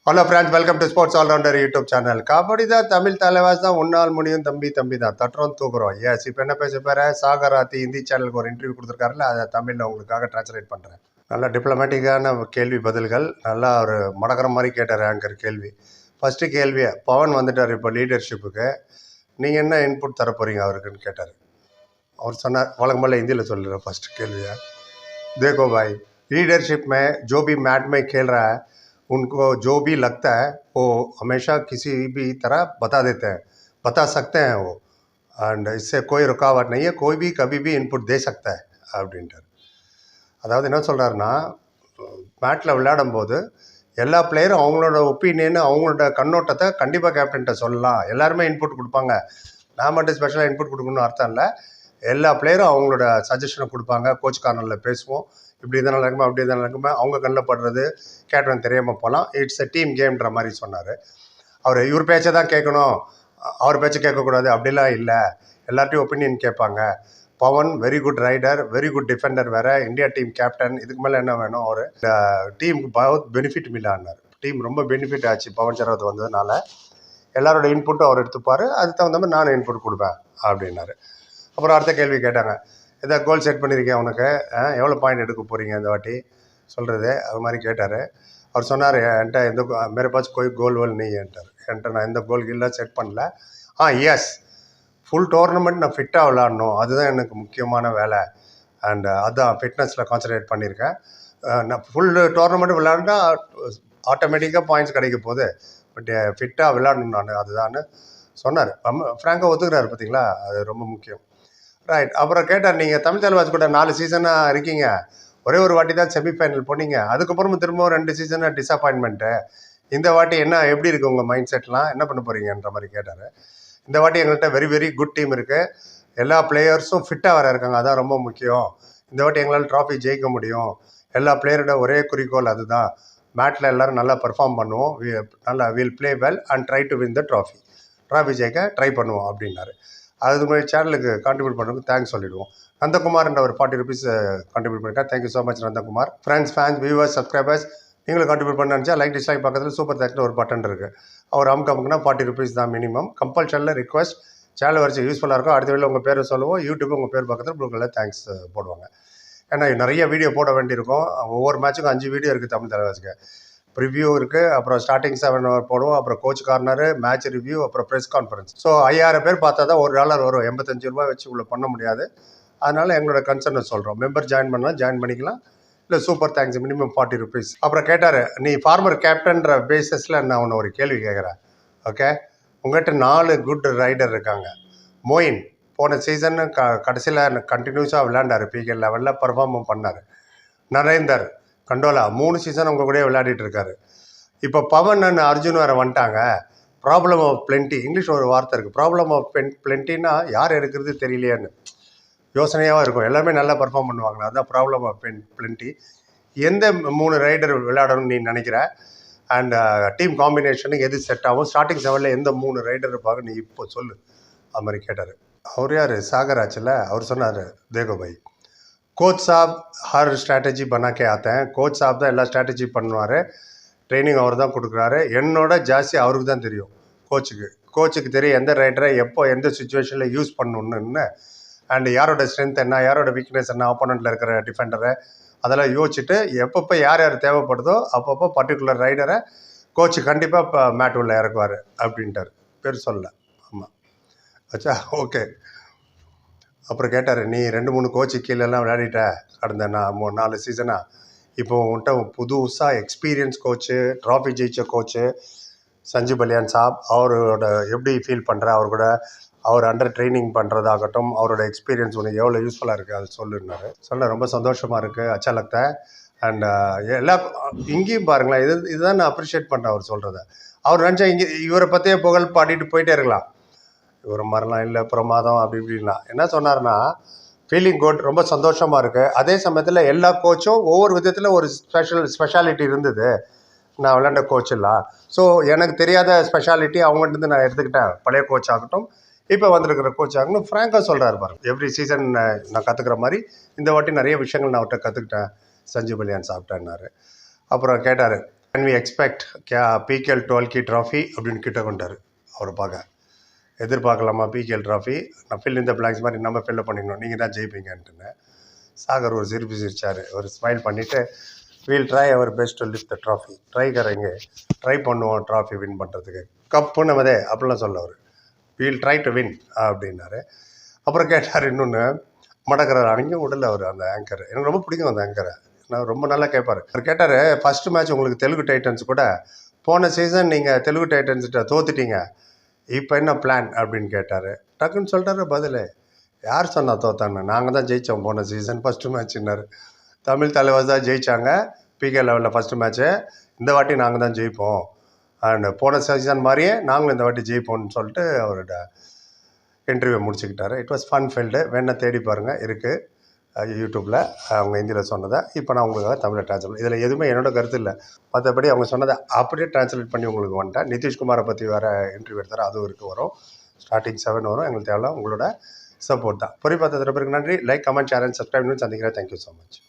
Hello friends, welcome to sports all rounder YouTube channel. Kabaddi தான் தமிழ் தலைவாஸ் தான், உன்னால் முடியும் தம்பி தம்பி தான், தட்டுறோம் தூக்குறோம். எஸ், இப்போ என்ன பேச போகிற, சாகர் ஆத்தி ஹிந்தி சேனலுக்கு ஒரு இன்டர்வியூ கொடுத்துருக்காருல, அதை தமிழில் உங்களுக்காக டிரான்ஸ்லேட் பண்ணுறேன். நல்லா டிப்ளமேட்டிக்கான கேள்வி பதில்கள், நல்லா ஒரு மடக்கிற மாதிரி கேட்டார் ஆங்கர் கேள்வி. ஃபஸ்ட்டு கேள்வியை பவன் வந்துட்டார் இப்போ லீடர்ஷிப்புக்கு, நீங்கள் என்ன இன்புட் தர போகிறீங்க அவருக்குன்னு கேட்டார். அவர் சொன்னார், வழக்கம் போல் ஹிந்தியில் சொல்லுறேன் ஃபஸ்ட்டு கேள்வியை. देखो भाई, लीडरशिप में जो भी मैट में खेल रहा है उनको जो भी लगता है वो हमेशा किसी भी तरह बता देते हैं, बता सकते हैं वो. அண்ட் इससे कोई रुकावट नहीं है, कोई भी कभी भी இன்புட் दे सकता है அப்படின்ட்டார். அதாவது என்ன சொல்கிறாருன்னா, மேட்டில் விளையாடும்போது எல்லா பிளேயரும் அவங்களோட ஒப்பீனியன், அவங்களோட கண்ணோட்டத்தை கண்டிப்பாக கேப்டன்கிட்ட சொல்லலாம். எல்லாருமே இன்புட் கொடுப்பாங்க, நான் மட்டும் ஸ்பெஷலாக இன்புட் கொடுக்கணும்னு அர்த்தம் இல்லை. எல்லா பிளேயரும் அவங்களோட சஜஷனை கொடுப்பாங்க. கோச் கார்னரில் பேசுவோம், இப்படி தான் நடக்குமா அப்படி தான் நடக்குமா, அவங்க கண்ணில் படுறது கேப்டன் தெரியாமல் போகலாம். இட்ஸ் எ டீம் கேம்ன்ற மாதிரி சொன்னார். அவர் இவர் பேச்சை தான் கேட்கணும், அவர் பேச்சை கேட்கக்கூடாது அப்படிலாம் இல்லை, எல்லாத்தையும் ஒப்பீனியன் கேட்பாங்க. Pawan very good raider, very good defender, வேறு இந்தியா டீம் கேப்டன், இதுக்கு மேலே என்ன வேணும்? அவர் டீமுக்கு பவுத் பெனிஃபிட் மில்லான்னார். டீம் ரொம்ப பெனிஃபிட் ஆச்சு பவன் சரவத் வந்ததுனால. எல்லாரோட இன்புட்டும் அவர் எடுத்துப்பார், அதுக்கு தகுந்த மாதிரி நான் இன்புட் கொடுப்பேன் அப்படின்னாரு. அப்புறம் அடுத்த கேள்வி கேட்டாங்க, எதாவது கோல் செட் பண்ணியிருக்கேன் உனக்கு, எவ்வளோ பாயிண்ட் எடுக்க போகிறீங்க இந்த வாட்டி சொல்கிறது, அது மாதிரி கேட்டார். அவர் சொன்னார், என்கிட்ட எந்த மேரே பாஸ் கோய் கோல் வோல் நீ என்ட்டார். என்கிட்ட நான் எந்த கோல் கீழெலாம் செட் பண்ணல. எஸ், ஃபுல் டோர்னமெண்ட் நான் ஃபிட்டாக விளாடணும், அதுதான் எனக்கு முக்கியமான வேலை. அண்ட் அதுதான் ஃபிட்னஸில் கான்சன்ட்ரேட் பண்ணியிருக்கேன். நான் ஃபுல் டோர்னமெண்ட் விளாண்டா ஆட்டோமேட்டிக்காக பாயிண்ட்ஸ் கிடைக்க போகுது, பட் ஃபிட்டாக விளாடணும் நான், அதுதான்னு சொன்னார். ஃப்ராங்காக ஒத்துக்கிறாரு. பார்த்தீங்களா, அது ரொம்ப முக்கியம். ரைட். அப்புறம் கேட்டார், நீங்கள் தமிழ் தலைவாஸ் கூட 4 சீசனாக இருக்கீங்க, ஒரே ஒரு வாட்டி தான் செமிஃபைனல் போனீங்க, அதுக்கப்புறமும் திரும்பவும் 2 சீசனாக டிஸப்பாயின்மெண்ட்டு. இந்த வாட்டி என்ன, எப்படி இருக்குது உங்கள் மைண்ட் செட்லாம், என்ன பண்ண போகிறீங்கன்ற மாதிரி கேட்டார். இந்த வாட்டி எங்கள்கிட்ட வெரி வெரி குட் டீம் இருக்குது, எல்லா பிளேயர்ஸும் ஃபிட்டாக வர இருக்காங்க, அதான் ரொம்ப முக்கியம். இந்த வாட்டி எங்களால் ட்ராஃபி ஜெயிக்க முடியும், எல்லா பிளேயரோட ஒரே குறிக்கோள் அதுதான். மேட்டில் எல்லோரும் நல்லா பெர்ஃபார்ம் பண்ணுவோம், நல்லா will play well and try to win the trophy ஜெயிக்க ட்ரை பண்ணுவோம் அப்படின்னாரு. அது மாதிரி சேனலுக்கு கான்ட்ரிபியூட் பண்ணுறதுக்கு தேங்க்ஸ் சொல்லிடுவோம். நந்தகுமார் என்ற ஒரு 40 rupees கான்ட்ரிபியூட் பண்ணியிருக்காரு. Thank you so much Nandakumar. Friends, fans, viewers, subscribers, நீங்களும் கான்ட்ரிபியூட் பண்ண நினச்சா லைக் டிஸ்லைக் பக்கத்தில் சூப்பர் தேங்க்னு ஒரு பட்டன் இருக்குது. அவர் அமுக்குனா 40 rupees தான் மினிமம். கம்பல்ஷனில் ரிக்வஸ்ட், சேனல் வரிசை யூஸ்ஃபுல்லாக இருக்கும். அடுத்த வேலை உங்கள் பேரை சொல்லுவோம், யூடியூப் உங்கள் பேர் பக்கத்தில் ப்ளூக்கில் தேங்க்ஸ் போடுவாங்க. ஏன்னா நிறைய வீடியோ போட வேண்டியிருக்கும், ஒவ்வொரு மேட்சுக்கும் 5 வீடியோ இருக்குது தமிழ் தலைவாஸுக்கு. ப்ரிவ்யூ இருக்குது, அப்புறம் ஸ்டார்டிங் 7 hour போடுவோம், அப்புறம் கோச் கார்னரு, மேட்ச் ரிவ்யூ, அப்புறம் ப்ரெஸ் கான்ஃபரன்ஸ். ஸோ 5000 பேர் பார்த்தா தான் $1 வரும். 85 ரூபா வச்சு இவ்வளோ பண்ண முடியாது. அதனால் எங்களோட கன்சர்னை சொல்கிறோம். மெம்பர் ஜாயின் பண்ணலாம், ஜாயின் பண்ணிக்கலாம், இல்லை சூப்பர் தேங்க்ஸ், மினிமம் 40 rupees. அப்புறம் கேட்டார், நீ ஃபார்மர் கேப்டன்ற பேசிஸில் நான் உன்னை ஒரு கேள்வி கேட்குறேன். ஓகே, உங்கள்கிட்ட 4 குட் ரைடர் இருக்காங்க. மொயின் போன சீசன் கடைசியில் கண்டினியூஸாக விளையாண்டார், பிகே லெவலில் பர்ஃபார்மும் பண்ணார். நரேந்தர் கண்டோலா 3 சீசன் உங்கள் கூட விளையாடிட்டு இருக்காரு. இப்போ பவன் அண்ட் அர்ஜுன் வேறு வந்துட்டாங்க. ப்ராப்ளம் ஆஃப் பிளென்டி, இங்கிலீஷ் ஒரு வார்த்தை இருக்குது, ப்ராப்ளம் ஆஃப் பிளென்டின்னா யார் எடுக்கிறது தெரியலையான்னு யோசனையாக இருக்கும். எல்லாமே நல்லா பர்ஃபார்ம் பண்ணுவாங்களா, அதுதான் ப்ராப்ளம் ஆஃப் பிளென்டி. எந்த 3 ரைடர் விளையாடணும்னு நீ நினைக்கிற, அண்ட் டீம் காம்பினேஷனுக்கு எது செட் ஆகும், ஸ்டார்டிங் 7ல் எந்த 3 ரைடர் இருப்பாங்க நீ இப்போ சொல்லு, அது மாதிரி கேட்டார். அவர் யார், சாகர் ஆச்சுல, அவர் சொன்னார், தேகோ பாய், கோச் சாப் ஹர் ஸ்ட்ராட்டஜி பண்ணாக்கே ஆத்தேன். கோச் சாப் தான் எல்லா ஸ்ட்ராட்டஜி பண்ணுவார், ட்ரைனிங் அவர் தான் கொடுக்குறாரு. என்னோட ஜாஸ்தி அவருக்கு தான் தெரியும். கோச்சுக்கு தெரியும் எந்த ரைடரை எப்போ எந்த சுச்சுவேஷனில் யூஸ் பண்ணணுன்னு, அண்ட் யாரோட ஸ்ட்ரென்த் என்ன, யாரோட வீக்னஸ் என்ன, ஆப்போனண்ட்டில் இருக்கிற டிஃபெண்டரை, அதெல்லாம் யோசிச்சுட்டு எப்பப்போ யார் யார் தேவைப்படுதோ அப்பப்போ பர்டிகுலர் ரைடரை கோச்சு கண்டிப்பாக இப்போ மேட் உள்ள இறக்குவார் அப்படின்ட்டார். பேர் சொல்ல, ஆமாம் ஆச்சா, ஓகே. அப்புறம் கேட்டார், நீ 2-3 கோச்சு கீழெல்லாம் விளையாடிட்ட கடந்த 4 சீசனாக, இப்போ உன்கிட்ட புதுசாக எக்ஸ்பீரியன்ஸ் கோச்சு, ட்ராஃபி ஜெயிச்ச கோச்சு சஞ்சீவ் பலியான் சாப், அவரோட எப்படி ஃபீல் பண்ணுற, அவர் கூட அவர் அண்டர் ட்ரைனிங் பண்ணுறதாகட்டும், அவரோட எக்ஸ்பீரியன்ஸ் உனக்கு எவ்வளோ யூஸ்ஃபுல்லாக இருக்குது அது சொல்லுன்னாரு. சொல்ல ரொம்ப சந்தோஷமாக இருக்குது, அச்சா லக்தா. அண்ட் எல்லா இங்கேயும் பாருங்களேன், இதுதான் நான் அப்ரிஷியேட் பண்ணுறேன் அவர் சொல்கிறத. அவர் நினச்சா இவரை பற்றியே புகழ் பாடிட்டு போயிட்டே இருக்கலாம், இவர் மாதிரிலாம் இல்லை பிரமாதம் அப்படி இப்படின்லாம். என்ன சொன்னார்னா, ஃபீலிங் குட், ரொம்ப சந்தோஷமாக இருக்குது. அதே சமயத்தில் எல்லா கோச்சும் ஒவ்வொரு விதத்தில் ஒரு ஸ்பெஷாலிட்டி இருந்தது நான் விளையாண்ட கோச்செல்லாம். ஸோ எனக்கு தெரியாத ஸ்பெஷாலிட்டி அவங்ககிட்ட நான் எடுத்துக்கிட்டேன், பழைய கோச் ஆகட்டும் இப்போ வந்திருக்கிற கோச் ஆகணும். ஃப்ராங்காக சொல்கிறார் பாருங்க, எவ்ரி சீசன் நான் கற்றுக்கிற மாதிரி இந்த வாட்டி நிறைய விஷயங்கள் நான் அவர்கிட்ட கற்றுக்கிட்டேன், சஞ்சீவ் பலியான் சாப்பிட்டேன்னாரு. அப்புறம் கேட்டார், can we expect PKL 12 trophy அப்படின்னு கிட்ட கொண்டார் அவரை பார்க்க. எதிர்பார்க்கலாமா பிகேஎல் ட்ராஃபி? நான் ஃபில் இந்த பிளாங்க்ஸ் மாதிரி நம்ம ஃபில்அப் பண்ணிக்கணும், நீங்கள் தான் ஜெயிப்பீங்கன்ட்டுன்னு. சாகர் ஒரு சிரிப்பு சிரிச்சார், ஒரு ஸ்மைல் பண்ணிவிட்டு we'll try our best to lift the trophy. Try பண்ணுவோம் ட்ராஃபி வின் பண்ணுறதுக்கு, கப்பு நம்மதே அப்படிலாம் சொல்ல அவர். வீல் ட்ரை டு வின் அப்படின்னாரு. அப்புறம் கேட்டார் இன்னொன்று, மடக்கிறார் அங்கேயும் விடல அவர் அந்த ஆங்கர். எனக்கு ரொம்ப பிடிக்கும் அந்த ஆங்கரை, நான் ரொம்ப நல்லா கேட்பார். அவர் கேட்டார், ஃபஸ்ட்டு மேட்ச் உங்களுக்கு தெலுங்கு டைட்டன்ஸ் கூட, போன சீசன் நீங்கள் தெலுங்கு டைட்டன்ஸ்கிட்ட தோத்துட்டீங்க, இப்போ என்ன பிளான் அப்படின்னு கேட்டார். டக்குன்னு சொல்லிட்டாரு பதில். யார் சொன்னால் தோத்தான்னு? நாங்கள் தான் ஜெயித்தோம் போன சீசன் ஃபஸ்ட்டு மேட்ச்னார். தமிழ் தலைவாஸ் தான் ஜெயித்தாங்க பிகே லெவலில் ஃபஸ்ட்டு மேட்ச்சு, இந்த வாட்டி நாங்கள் தான் ஜெயிப்போம், அண்ட் போன சீசன் மாதிரியே நாங்களும் இந்த வாட்டி ஜெயிப்போம்னு சொல்லிட்டு அவரோட இன்டர்வியூ முடிச்சுக்கிட்டாரு. It was fun filled. வேணால் தேடி பாருங்கள், இருக்குது யூடியூப்பில் அவங்க ஹிந்தியில் சொன்னதை. இப்போ நான் உங்களுக்காக தமிழில் ட்ரான்ஸ்லேட், இதில் எதுவுமே என்னோட கருத்து இல்லை, மற்றபடி அவங்க சொன்னதை அப்படியே ட்ரான்ஸ்லேட் பண்ணி உங்களுக்கு வந்துட்டேன். நிதிஷ்குமாரை பற்றி வேறு இன்டர்வியூ எடுத்தார், அதுவும் இருக்குது, வரும் ஸ்டார்டிங் 7 வரும். எங்களுக்கு தேவையில்ல உங்களோட சப்போர்ட் தான். பொறி பார்த்ததுக்கு பிறகு நன்றி. Like, comment, share and subscribe. சந்திக்கிறேன். Thank you so much.